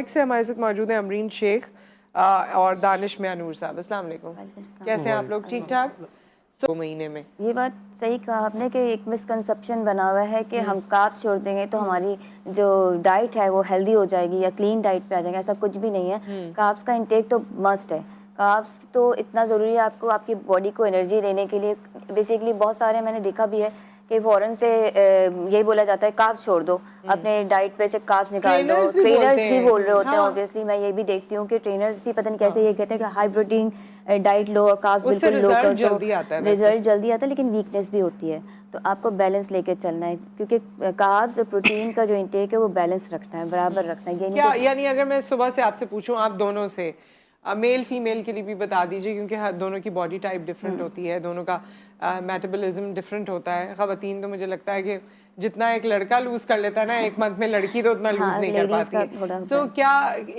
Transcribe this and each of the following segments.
से हमारे साथ मौजूद हैं अमरीन शेख और दानिश मियानूर साहब। अस्सलाम वालेकुम, कैसे हैं आप लोग? ठीक ठाक? 2 महीने में ये बात सही कहा आपने कि एक मिसकंसेप्शन बना हुआ है कि हम कार्ब्स छोड़ देंगे तो हमारी जो डाइट है वो हेल्दी हो जाएगी या क्लीन डाइट पे आ जाएंगे। ऐसा कुछ भी नहीं है। कार्ब्स का इंटेक तो मस्ट है। कार्ब्स तो इतना ज़रूरी है आपको, आपकी बॉडी को एनर्जी देने के लिए। बेसिकली बहुत सारे मैंने देखा भी है कि फौरन से यही बोला जाता है कार्ब्स छोड़ दो, अपने डाइट पे से कार्ब्स निकाल दो। ट्रेनर्स भी बोल रहे होते हैं। ऑब्वियसली मैं ये भी देखती हूँ कि ट्रेनर्स भी पता नहीं कैसे ये कहते हैं कि हाई प्रोटीन डाइट लो और कार्ब्स बिल्कुल लो कर दो, रिजल्ट जल्दी आता है, लेकिन वीकनेस भी होती है। तो आपको बैलेंस लेके चलना है, क्योंकि कार्ब्स और प्रोटीन का जो इंटेक है वो बैलेंस रखना है, बराबर रखना है। ये क्या यानी अगर मैं सुबह से आपसे पूछूं, आप दोनों से, मेल फीमेल के लिए भी बता दीजिए, क्योंकि हर दोनों की बॉडी टाइप डिफरेंट होती है, दोनों का मेटाबॉलिज्म डिफरेंट होता है। खवातीन तो मुझे लगता है कि जितना एक लड़का लूज कर लेता है ना एक मंथ में, लड़की तो उतना लूज नहीं कर पाती है। सो क्या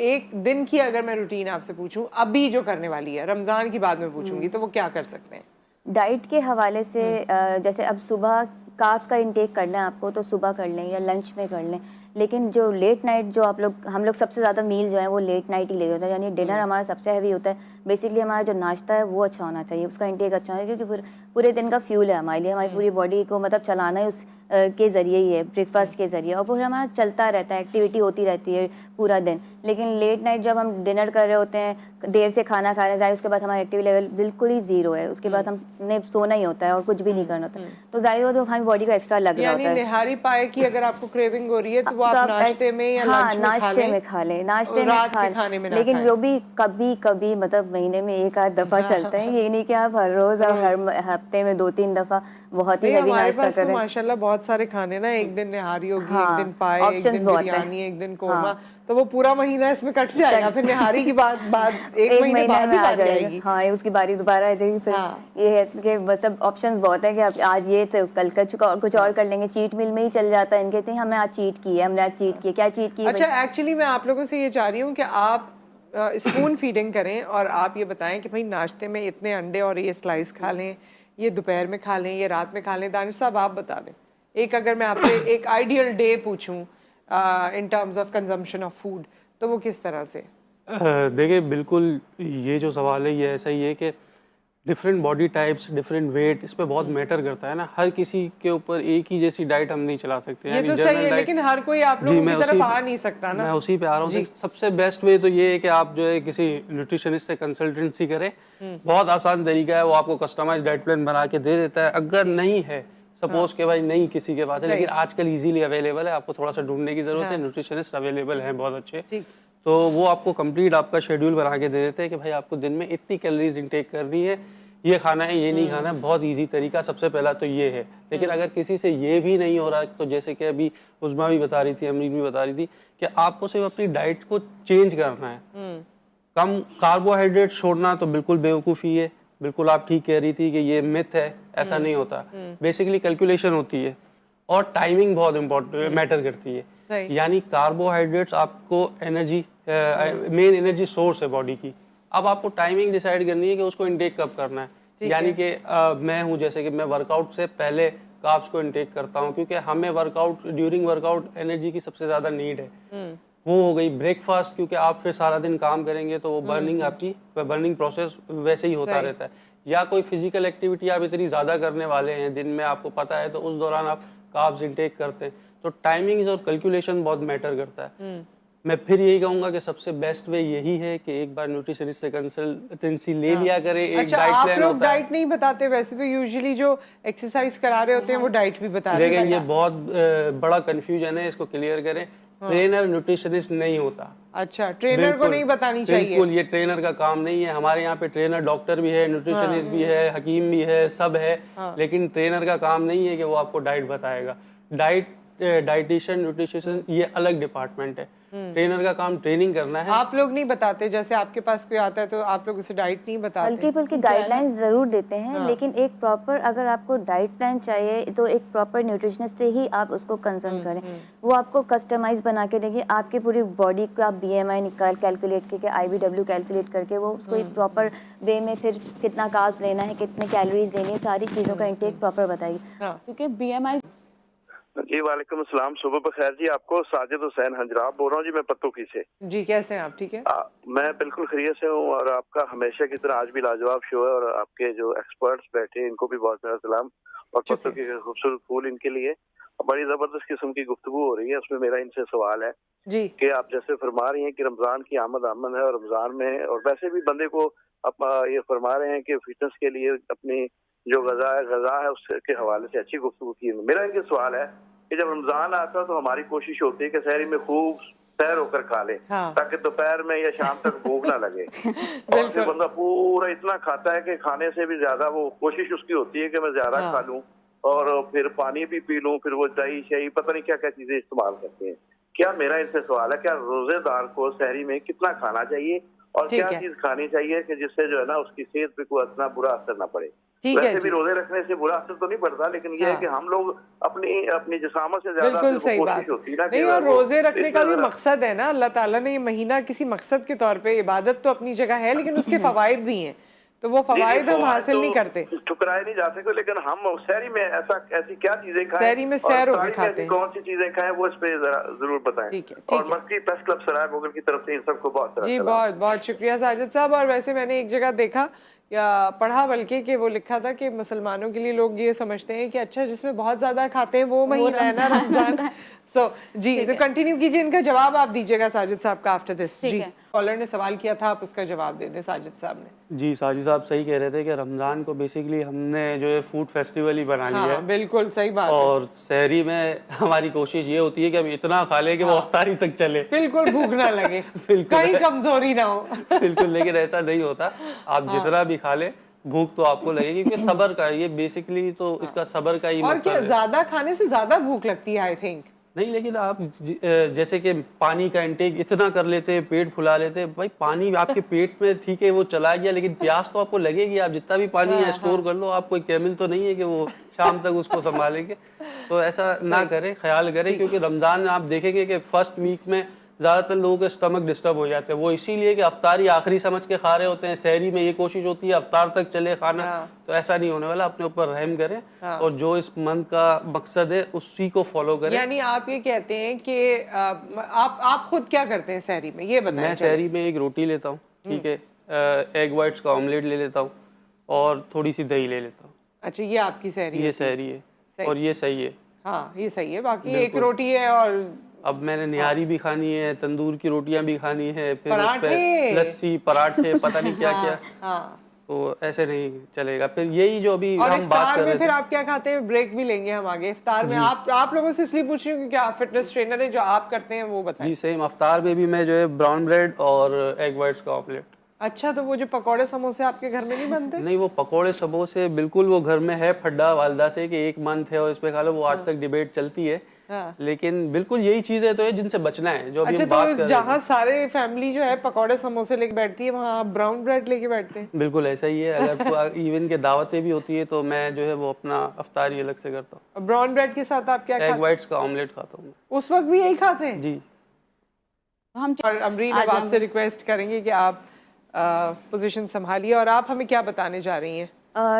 एक दिन की अगर मैं रूटीन आपसे पूछूं अभी जो करने वाली है, रमजान की बाद में पूछूंगी, तो वो क्या कर सकते हैं? डाइट के हवाले से जैसे अब सुबह कार्ब्स का इंटेक करना है आपको तो सुबह कर लें या लंच में कर लें। लेकिन जो लेट नाइट जो हम लोग सबसे ज़्यादा मील जो है वो लेट नाइट ही ले होता है, यानी डिनर हमारा सबसे हैवी होता है। बेसिकली हमारा जो नाश्ता है वो अच्छा होना चाहिए, उसका इंटेक अच्छा होना चाहिए, क्योंकि पूरे दिन का फ्यूल है हमारे लिए। हमारी पूरी बॉडी को मतलब चलाना है उस के ज़रिए ही है, ब्रेकफास्ट के ज़रिए, और फिर हमारा चलता रहता है, एक्टिविटी होती रहती है पूरा दिन। लेकिन लेट नाइट जब हम डिनर कर रहे होते हैं, देर से खाना खा रहे हैं, उसके बाद हमारा एक्टिविटी लेवल बिल्कुल ही जीरो है। उसके बाद हमने सोना ही होता है और कुछ भी नहीं करना होता, तो जाहिर हो तो हमारी बॉडी को एक्स्ट्रा लग रहा होता है। निहारी पाए की अगर आपको क्रेविंग हो रही है तो वो आप नाश्ते में या लंच में नाश्ते में खा लें, नाश्ते में खा लें, लेकिन वो भी कभी कभी मतलब महीने में एक आध दफा चलता है। ये नहीं कि आप हर रोज और हर हफ्ते में 2-3 दफा बहुत ही हैवी नाश्ता करें। तो माशाल्लाह बहुत सारे खाने ना, एक दिन निहारी होगी, एक दिन पाए, एक दिन बिरयानी, एक दिन कोरमा, तो वो पूरा महीना इसमें कट जाएगा। फिर निहारी की बाद एक महीने बाद में आ जाएगी। हाँ, उसकी बारी दोबारा आ जाएगी। फिर ये है कि मतलब ऑप्शंस बहुत है कि आज ये तो कल का कुछ और कर लेंगे। चीट मील में ही चल जाता है इनके, हमने आज चीट की है, हमने आज चीट की, क्या चीट की। अच्छा, एक्चुअली मैं आप लोगों से ये चाह रही हूँ कि आप स्पून फीडिंग करें और आप ये बताएं कि भाई नाश्ते में इतने अंडे और ये स्लाइस खा लें, ये दोपहर में खा लें, ये रात में खा लें। दानिश साहब आप बता दें एक, अगर मैं आपसे एक आइडियल डे पूछूं in terms of consumption of food, तो वो किस तरह से? देखिए बिल्कुल ये जो सवाल है ये ऐसा ही है कि different body types, different weight, इस पे बहुत मैटर करता है ना। हर किसी के ऊपर एक ही जैसी डाइट हम नहीं चला सकते। ये तो सही है, लेकिन हर कोई आप लोगों की तरफ आ नहीं सकता ना। मैं उसी पे आ रहा हूँ। सबसे बेस्ट वे तो ये है कि आप जो है किसी न्यूट्रिशनिस्ट से कंसल्टेंसी करें। बहुत आसान तरीका है, वो आपको कस्टमाइज डाइट प्लान बना के दे देता है। अगर नहीं है, सपोज के भाई नहीं किसी के पास है, लेकिन आजकल इजीली अवेलेबल है, आपको थोड़ा सा ढूंढने की जरूरत है। न्यूट्रिशनिस्ट अवेलेबल है बहुत अच्छे, तो वो आपको कंप्लीट आपका शेड्यूल बना के दे देते हैं कि भाई आपको दिन में इतनी कैलोरीज इंटेक करनी है, ये खाना है, ये नहीं खाना है। बहुत इजी तरीका सबसे पहला तो ये है। लेकिन अगर किसी से ये भी नहीं हो रहा, तो जैसे कि अभी उस्मा भी बता रही थी, अमरीन भी बता रही थी, कि आपको सिर्फ अपनी डाइट को चेंज करना है। कम कार्बोहाइड्रेट छोड़ना तो बिल्कुल बेवकूफ़ी है। बिल्कुल आप ठीक कह रही थी कि ये मिथ है, ऐसा नहीं होता। बेसिकली कैलकुलेशन होती है और टाइमिंग बहुत इम्पोर्टेंट मैटर करती है। यानी कार्बोहाइड्रेट्स आपको एनर्जी, मेन एनर्जी सोर्स है बॉडी की। अब आपको टाइमिंग डिसाइड करनी है कि उसको इंटेक कब करना है। यानी कि मैं हूँ, जैसे कि मैं वर्कआउट से पहले कार्ब्स को इंटेक करता हूँ, क्योंकि हमें वर्कआउट, ड्यूरिंग वर्कआउट एनर्जी की सबसे ज़्यादा नीड है। वो हो गई ब्रेकफास्ट, क्योंकि आप फिर सारा दिन काम करेंगे तो वो बर्निंग, आपकी बर्निंग प्रोसेस वैसे ही होता रहता है। या कोई फिजिकल एक्टिविटी आप इतनी ज़्यादा करने वाले हैं दिन में, आपको पता है, तो उस दौरान आप कार्ब्स इंटेक करते हैं। तो टाइमिंग्स और कैलकुलेशन बहुत मैटर करता है। मैं फिर यही कहूंगा कि सबसे बेस्ट वे यही है कि एक बार न्यूट्रिशनिस्ट से कंसल्टेंसी ले लिया करें। एक अच्छा, डाइट आप प्लान लोग होता है। डाइट नहीं बताते वैसे तो, यूजुअली जो एक्सरसाइज करा रहे होते हैं वो डाइट भी बता रहे हैं। लेकिन ये बहुत बड़ा कंफ्यूजन है, इसको क्लियर करें। ट्रेनर न्यूट्रिशनिस्ट नहीं होता। अच्छा, ट्रेनर को नहीं बतानी चाहिए? बिल्कुल, ये ट्रेनर का काम नहीं है। हमारे यहाँ पे ट्रेनर डॉक्टर भी है, न्यूट्रिशनिस्ट भी है, हकीम भी है, सब है। लेकिन ट्रेनर का काम नहीं है कि वो आपको डाइट बताएगा। डाइटिशियन, न्यूट्रिशन ये अलग डिपार्टमेंट है। ट्रेनर का काम ट्रेनिंग करना है। आप लोग नहीं बताते? जैसे आपके पास कोई आता है तो आप लोग उसे डाइट नहीं बताते? हल्की फुल्की गाइडलाइंस जरूर देते हैं, लेकिन एक प्रॉपर, अगर आपको डाइट प्लान चाहिए तो एक प्रॉपर न्यूट्रिशनिस्ट से ही आप उसको कंसल्ट करें। वो आपको कस्टमाइज बना के देंगे, आपकी पूरी बॉडी का BMI निकाल कैलकुलेट करके, IBW कैलकुलेट करके, वो उसको एक प्रॉपर वे में फिर कितना कार्ब्स लेना है, कितने कैलोरीज लेनी है, सारी चीज़ों का इंटेक प्रॉपर बताएगी। क्योंकि BMI जी वालेकुम अस्सलाम, सुबह बखैर जी। आपको साजिद हुसैन हंजराब बोल रहा हूँ जी, मैं पत्तोकी से। जी कैसे हैं आप? ठीक है। मैं बिल्कुल खैरियत से हूँ और आपका हमेशा की तरह आज भी लाजवाब शो है और आपके जो एक्सपर्ट्स बैठे हैं इनको भी बहुत सारा सलाम और पत्तोकी के खूबसूरत फूल इनके लिए। बड़ी जबरदस्त किस्म की गुफ्तगू हो रही है, उसमें मेरा इनसे सवाल है जी कि आप जैसे फरमा रही हैं कि रमजान की आमद है और रमजान में और वैसे भी बंदे को आप ये फरमा रहे हैं कि फिटनेस के लिए अपनी जो गजा है उसके हवाले से अच्छी गुफ्तगू की है। मेरा इनके सवाल है कि जब रमजान आता है तो हमारी कोशिश होती है कि सहरी में खूब सैर होकर खा ले हाँ। ताकि दोपहर में या शाम तक भूख ना लगे और फिर बंदा पूरा इतना खाता है कि खाने से भी ज्यादा वो कोशिश उसकी होती है कि मैं ज्यादा हाँ। खा लूं और फिर पानी भी पी लूं, फिर वो दही शही पता नहीं क्या क्या चीजें इस्तेमाल करते हैं। क्या मेरा इनसे सवाल है, क्या रोजेदार को सहरी में कितना खाना चाहिए और ठीक क्या है। चीज खानी चाहिए कि जिससे जो है ना उसकी सेहत पे कोई इतना बुरा असर ना पड़े? ठीक है वैसे जी। भी रोजे रखने से बुरा असर तो नहीं पड़ता, लेकिन ये है कि हम लोग अपनी अपनी जिसामत से ज्यादा बिल्कुल फिर वो सही बात कोशिश होती है ना नहीं, कि और वो रोजे रखने का इसमें भी जरा मकसद है ना, अल्लाह ताला ने ये महीना किसी मकसद के तौर पे, इबादत तो अपनी जगह है लेकिन उसके फवाइद भी हैं, तो वो जी, फवाइद हम फवाइद हासिल तो नहीं करते। ठुकराए नहीं जा सकते, लेकिन हम शहरी में ऐसी क्या चीजें खाएं सहरी में और सैर होकर इफ्तारी में खाते ऐसी हैं। कौन सी चीजें खाएं वो इस पे जरा जरूर बताएं। ठीक है और ठीक है मस्ती प्रेस क्लब सराय बोगल की तरफ से इन सबको बहुत सारा जी, सलाम। बहुत बहुत शुक्रिया साजिद साहब। और वैसे मैंने एक जगह देखा या पढ़ा बल्कि कि वो लिखा था कि मुसलमानों के लिए लोग ये समझते हैं कि अच्छा जिसमें बहुत ज्यादा खाते हैं वो महीना है ना रमजान। जी तो कंटिन्यू कीजिए, इनका जवाब आप दीजिएगा साजिद साहब का आफ्टर दिस। जी कॉलर ने सवाल किया था, आप उसका जवाब दे दें साजिद साहब ने। जी साजिद साहब सही कह रहे थे कि रमज़ान को बेसिकली हमने जो है फूड फेस्टिवल ही बना लिया है। बिल्कुल सही बात है। और सहरी में हमारी कोशिश ये होती है कि हम इतना खा लें कि वो अफ्तारी तक चले, बिल्कुल भूख ना लगे बिल्कुल कहीं कमजोरी ना हो। बिल्कुल, लेकिन ऐसा नहीं होता। आप जितना भी खा ले भूख तो आपको लगेगी, क्योंकि सब्र का ये बेसिकली तो इसका सब्र का ही और मकसद क्या है। ज्यादा खाने से ज्यादा भूख लगती है आई थिंक। नहीं, लेकिन आप जैसे कि पानी का इंटेक इतना कर लेते हैं, पेट फुला लेते हैं, भाई पानी आपके पेट में ठीक है वो चला गया, लेकिन प्यास तो आपको लगेगी। आप जितना भी पानी है स्टोर कर लो, आप कोई केमिकल तो नहीं है कि वो शाम तक उसको संभालेंगे। तो ऐसा ना करें, ख्याल करें, क्योंकि रमजान में आप देखेंगे कि फर्स्ट वीक में ज़्यादातर लोगों के स्टमक डिस्टर्ब हो जाते हैं। वो इसीलिए कि अफ्तारी आखिरी समझ के खा रहे होते हैं। सहरी में ये कोशिश होती है अफ्तार तक चले खाना, तो ऐसा नहीं होने वाला। अपने ऊपर रहम करें और जो इस मंथ का मकसद है उसी को फॉलो करें। यानी आप ये कहते हैं कि आप खुद क्या करते हैं सहरी में, ये बताएं। मैं सहरी में एक रोटी लेता हूँ, ठीक है, एग वाइट्स का ऑमलेट ले लेता हूँ और थोड़ी सी दही ले लेता हूँ। अच्छा, ये आपकी सहरी ये सहरी है और ये सही है। हाँ ये सही है, बाकी एक रोटी है और अब मैंने निहारी भी खानी है, तंदूर की रोटियां भी खानी है, फिर उस पे पराठे। लस्सी पराठे पता नहीं क्या क्या। हाँ तो ऐसे नहीं चलेगा। फिर यही जो अभी और हम बात इफ्तार कर में रहे फिर थे, आप क्या खाते हैं? ब्रेक भी लेंगे हम आगे। इफ्तार में आप लोगों से इसलिए पूछ रही हूँ क्योंकि आप फिटनेस ट्रेनर हैं, जो आप करते हैं वो बताएं। जी सेम अफ्तार में भी मैं जो है ब्राउन ब्रेड और एग वाइट्स का ऑमलेट। अच्छा, तो वो जो पकौड़े समोसे आपके घर में नहीं बनते? नहीं, वो पकोड़े समोसे बिल्कुल वो घर में है फड्डा वालदा से कि एक मंथ है और इस पे खा लो, वो आज तक डिबेट चलती है। लेकिन बिल्कुल यही चीजें तो है जिनसे बचना है, जो अभी अच्छा, हम बात तो कर रहे जहाँ सारे फैमिली जो है पकौड़े समोसे लेके बैठती है, वहाँ आप ब्राउन ब्रेड लेके बैठते हैं? हैं। बिल्कुल ऐसा ही है। अगर इवन के दावतें भी होती है तो मैं जो है वो अपना अफ्तारी अलग से करता हूँ। ब्राउन ब्रेड के साथ आप क्या एग खाते हैं? वाइट्स का ऑमलेट खाता हूँ उस वक्त भी यही खाते हैं? जी। हम और अमरीन, अब आपसे रिक्वेस्ट करेंगे कि आप पोजीशन संभालिए और आप हमें क्या बताने जा रही हैं?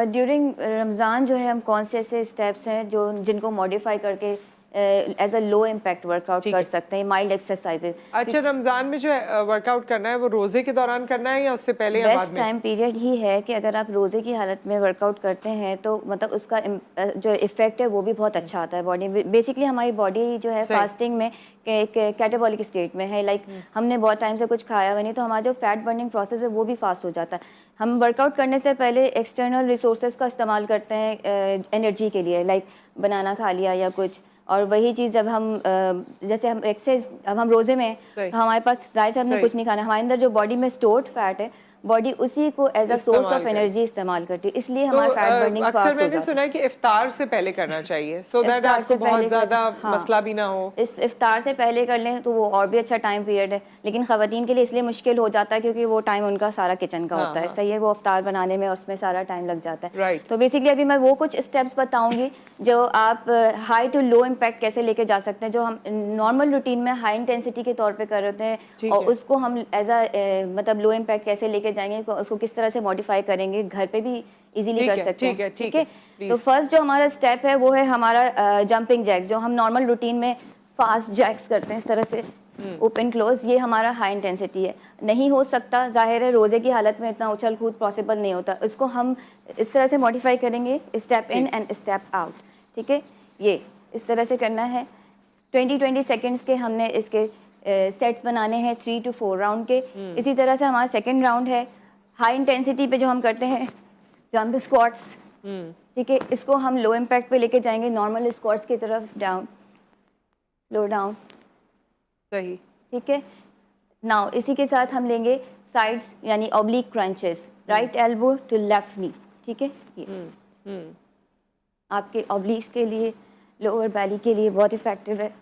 ड्यूरिंग रमज़ान जो है हम कौन से ऐसे स्टेप्स हैं जो जिनको मॉडिफाई करके as a low impact workout कर सकते हैं, माइल्ड एक्सरसाइजेज। अच्छा, रमजान में जो है वर्कआउट करना है वो रोजे के दौरान करना है या उससे पहले या बाद बेस्ट में? टाइम पीरियड ही है कि अगर आप रोज़े की हालत में वर्कआउट करते हैं तो मतलब उसका जो इफेक्ट है वो भी बहुत अच्छा आता है बॉडी में। बेसिकली हमारी बॉडी जो है फास्टिंग में कैटाबॉलिक स्टेट में है, लाइक हमने बहुत टाइम से कुछ खाया हुआ नहीं, तो हमारा जो फैट बर्निंग प्रोसेस है वो भी फास्ट हो जाता है। हम वर्कआउट करने से पहले एक्सटर्नल रिसोर्सेज का इस्तेमाल करते हैं एनर्जी के लिए, लाइक बनाना खा लिया या कुछ, और वही चीज़ जब हम जैसे हम एक्सरसाइज, अब हम रोज़े में तो हमारे पास जाहिर से हमने कुछ नहीं खाना, हमारे अंदर जो बॉडी में स्टोर्ड फैट है बॉडी उसी को as a source of energy इस्तेमाल करती है, इसलिए हमारा फैट बर्निंग फास्ट हो जाता है। मैंने सुना है कि इफ्तार से पहले करना चाहिए, सो दैट आपको बहुत ज़्यादा मसला भी ना हो। इस इफ्तार से पहले कर लें तो वो और भी अच्छा टाइम पीरियड है, लेकिन ख़वातीन के लिए इसलिए मुश्किल हो जाता है क्योंकि वो टाइम उनका सारा किचन का होता है। सही है, वो इफ्तार बनाने में और उसमें सारा टाइम लग जाता है। तो बेसिकली अभी मैं वो कुछ स्टेप्स बताऊंगी जो आप हाई टू लो इम्पैक्ट कैसे लेके जा सकते हैं, जो हम नॉर्मल रूटीन में हाई इंटेंसिटी के तौर पर कर रहे हैं और उसको हम एज अ मतलब लो इम्पैक्ट कैसे लेके लेके जाएंगे, उसको किस तरह से मॉडिफाई करेंगे, घर पे भी इजीली ठीक कर है, सकते हैं। ठीक है, ठीक है। है, तो फर्स्ट जो हमारा स्टेप है वो है हमारा जंपिंग जैक्स, जो हम नॉर्मल रूटीन में फास्ट जैक्स करते हैं इस तरह से ओपन क्लोज। ये हमारा हाई इंटेंसिटी है, नहीं हो सकता, जाहिर है रोजे की हालत में इतना उछल कूद पॉसिबल नहीं होता। इसको हम इस तरह से मॉडिफाई करेंगे, step in and step out. ठीक है, ये इस तरह से करना है। 20 सेकेंड्स के हमने इसके सेट्स बनाने हैं 3 to 4 राउंड के। इसी तरह से हमारा सेकेंड राउंड है हाई इंटेंसिटी पे जो हम करते हैं जंप स्क्वाट्स। ठीक है, इसको हम लो इम्पैक्ट पे लेके जाएंगे, नॉर्मल स्क्वाट्स की तरफ, डाउन स्लो डाउन। सही। ठीक है, नाउ इसी के साथ हम लेंगे साइड्स यानी oblique crunches, right elbow to left knee. ठीक है, ये आपके ऑब्लिक्स के लिए, लोअर बैली के लिए बहुत इफेक्टिव है।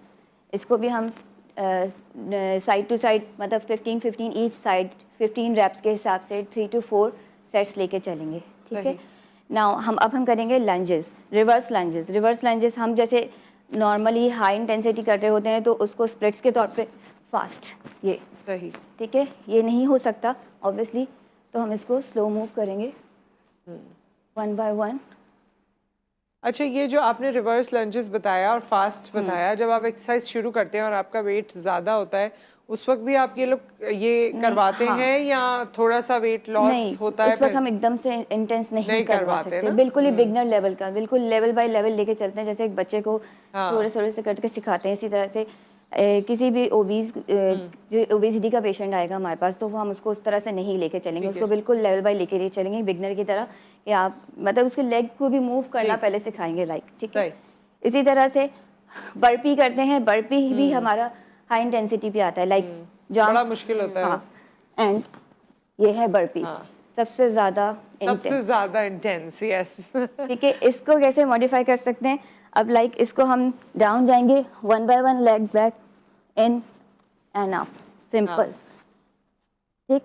इसको भी हम साइड टू साइड मतलब 15 ईच साइड 15 रैप्स के हिसाब से 3 to 4 सेट्स लेके चलेंगे। ठीक है, नाउ हम करेंगे lunges, reverse lunges. Reverse lunges हम जैसे नॉर्मली हाई इंटेंसिटी कर रहे होते हैं तो उसको स्प्लिट्स के तौर पे फास्ट, ये सही। ठीक है, ये नहीं हो सकता ऑब्वियसली, तो हम इसको स्लो मूव करेंगे 1 by 1। अच्छा, ये जो आपने रिवर्स लंजेस बताया और फास्ट बताया, जब आप एक्सरसाइज शुरू करते हैं और आपका वेट ज़्यादा होता है उस वक्त भी आप ये लोग ये करवाते हैं या थोड़ा सा वेट लॉस होता है? इस वक्त हम एकदम से इंटेंस नहीं करवा सकते, ना? बिल्कुल ही बिगनर लेवल का, बिल्कुल लेवल बाय लेवल लेके चलते हैं, जैसे एक बच्चे को थोड़े थोड़े से करके सिखाते हैं। इसी तरह से किसी भी ओबीज जो ओबेसिटी का पेशेंट आएगा हमारे पास, तो वो हम उसको उस तरह से नहीं लेके चलेंगे, उसको बिल्कुल लेवल बाय लेके चलेंगे बिगनर की तरह, कि आप मतलब उसके लेग को भी मूव करना पहले सिखाएंगे, लाइक। ठीक है, इसी तरह से बर्पी करते हैं, बर्पी भी हमारा हाई इंटेंसिटी पे आता है, लाइक बड़ा मुश्किल होता है। हाँ, एंड ये है बर्पी, सबसे ज्यादा इंटेंस। यस। ठीक है, इसको कैसे मॉडिफाई कर सकते हैं? अब लाइक इसको हम डाउन जाएंगे 1 by 1 leg back in and up, simple. ठीक,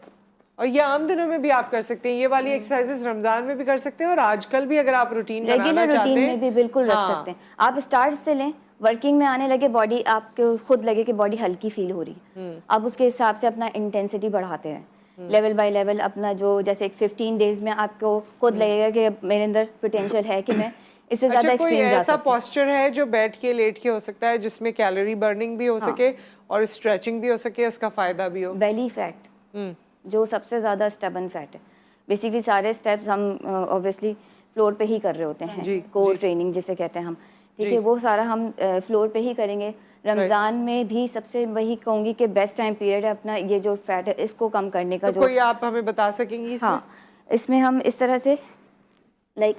और ये आम दिनों में भी आप कर सकते हैं, ये वाली एक्सरसाइजेस रमजान में भी कर सकते हैं और आजकल भी अगर आप रूटीन बनाना रेगुलर चाहते रूटीन हैं में भी बिल्कुल रख सकते हैं। आप स्टार्ट से लें, वर्किंग में आने लगे बॉडी आपको खुद लगे कि बॉडी हल्की फील हो रही है, आप उसके हिसाब से अपना इंटेंसिटी बढ़ाते हैं लेवल बाय लेवल अपना, जो जैसे एक 15 डेज में आपको खुद लगेगा कि मेरे अंदर पोटेंशियल है कि मैं इससे ज्यादा अच्छा, कोई एक्सट्रीम जा ऐसा सकती हूँ। पोस्चर है जो बैठ के लेट के हो सकता है जिसमें कैलोरी बर्निंग भी हो सके और स्ट्रेचिंग भी हो सके, उसका फायदा भी हो? बेली फैट जो सबसे ज्यादा स्टबन फैट है, बेसिकली सारे स्टेप्स हम ऑब्वियसली फ्लोर पे ही कर रहे होते हैं, कोर ट्रेनिंग जिसे कहते हैं हम। ठीक है, वो सारा हम फ्लोर पे ही करेंगे। रमजान में भी सबसे वही कहूँगी कि बेस्ट टाइम पीरियड है अपना ये जो फैट है इसको कम करने का। तो कोई आप हमें बता सकेंगी इसमें? हाँ, इसमें हम इस तरह से लाइक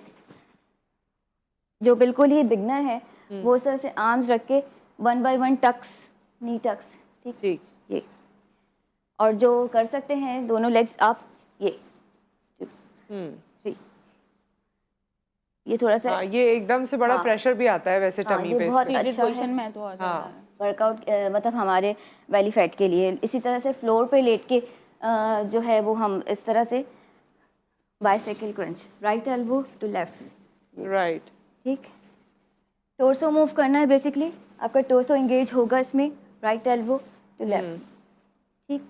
जो बिल्कुल ही बिगनर है वो इस तरह से आर्म्स रख के 1 by 1 टक्स, नी टक्स। ठीक, ये, और जो कर सकते हैं दोनों लेग्स आप ये ये थोड़ा सा ये एकदम से बड़ा प्रेशर भी आता है वैसे टमी पे। बहुत सीटेड अच्छा पोजीशन है में तो और ज़्यादा है। वर्कआउट मतलब हमारे बेली फैट के लिए। इसी तरह से फ्लोर पे लेट के जो है वो हम इस तरह से bicycle crunch, right elbow to left, right. ठीक, टोर्सो मूव करना है, बेसिकली आपका टोर्सो एंगेज होगा इसमें, राइट एल्बो टू लेफ्ट। ठीक,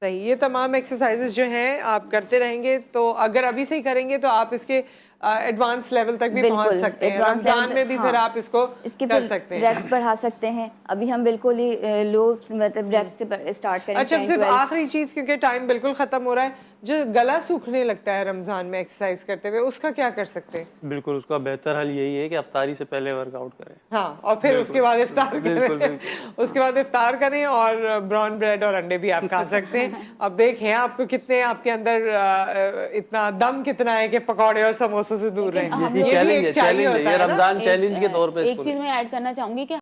सही। ये तमाम एक्सरसाइजेस जो हैं आप करते रहेंगे तो अगर अभी से ही करेंगे तो आप इसके एडवांस लेवल तक भी पहुंच सकते हैं। रमजान में भी फिर आप इसको कर सकते हैं, रेप्स बढ़ा सकते हैं। अभी हम बिल्कुल ही लो मतलब रेप्स से स्टार्ट करेंगे। अच्छा, सिर्फ आखिरी चीज क्योंकि टाइम बिल्कुल खत्म हो रहा है, जो गला सूखने लगता है रमजान में एक्सरसाइज करते हुए, उसका क्या कर सकते हैं? बिल्कुल, उसका बेहतर हल यही है कि अफ्तारी से पहले वर्कआउट करें। हाँ, और फिर उसके बाद इफ्तार करें। उसके बाद इफ्तार करें और ब्राउन ब्रेड और अंडे भी आप खा सकते हैं। अब देखें आपको कितने, आपके अंदर इतना दम कितना है कि पकौड़े और समोसों से दूर रहें। ये चैलेंज है, ये रमजान चैलेंज के तौर पे एक चीज मैं ऐड करना चाहूंगी कि